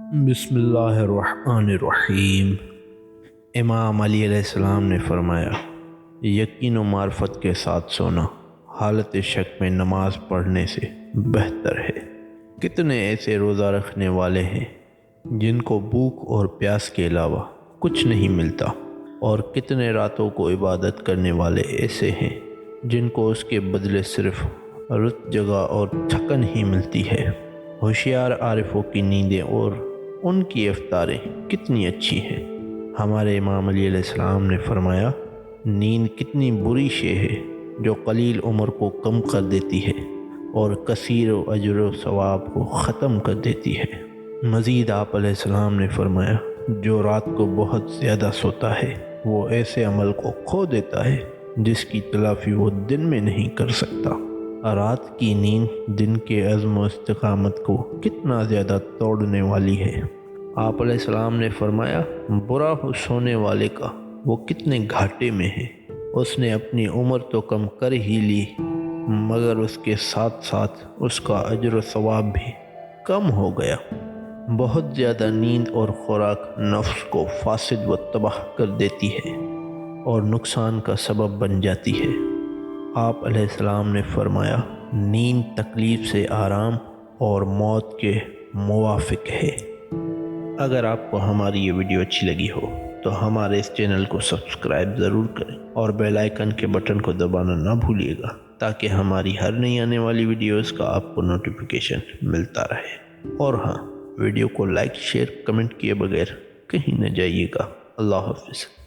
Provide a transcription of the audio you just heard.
बिस्मिल्लाहिर्रहमानिर्रहीम। इमाम अली अलैहिस्सलाम ने फरमाया, यकीन व मार्फत के साथ सोना हालत शक में नमाज पढ़ने से बेहतर है। कितने ऐसे रोज़ा रखने वाले हैं जिनको भूख और प्यास के अलावा कुछ नहीं मिलता, और कितने रातों को इबादत करने वाले ऐसे हैं जिनको उसके बदले सिर्फ रुत जगह और थकन ही मिलती है। होशियार आरिफों की नींदें और उनकी इफ्तारें कितनी अच्छी हैं। हमारे इमाम अली अलैहिस्सलाम ने फरमाया, नींद कितनी बुरी शे है जो कलील उम्र को कम कर देती है और कसीर अजर व सवाब को ख़त्म कर देती है। मज़ीद आप अलैहिस्सलाम ने फरमाया, जो रात को बहुत ज़्यादा सोता है वो ऐसे अमल को खो देता है जिसकी तलाफ़ी वो दिन में नहीं कर सकता। रात की नींद दिन के अज़्म व इस्तिक़ामत को कितना ज़्यादा तोड़ने वाली है। आप अलैहिस्सलाम ने फरमाया, बुरा हो सोने वाले का वो कितने घाटे में है। उसने अपनी उम्र तो कम कर ही ली, मगर उसके साथ साथ उसका अजर व सवाब भी कम हो गया। बहुत ज़्यादा नींद और खुराक नफ्स को फासिद व तबाह कर देती है और नुकसान का सबब बन जाती है। आप अलैहिस्सलाम ने फरमाया, नींद तकलीफ़ से आराम और मौत के मुवाफिक है। अगर आपको हमारी ये वीडियो अच्छी लगी हो तो हमारे इस चैनल को सब्सक्राइब ज़रूर करें और बेल आइकन के बटन को दबाना ना भूलिएगा, ताकि हमारी हर नई आने वाली वीडियोस का आपको नोटिफिकेशन मिलता रहे। और हाँ, वीडियो को लाइक शेयर कमेंट किए बगैर कहीं न जाइएगा। अल्लाह हाफ़िज़।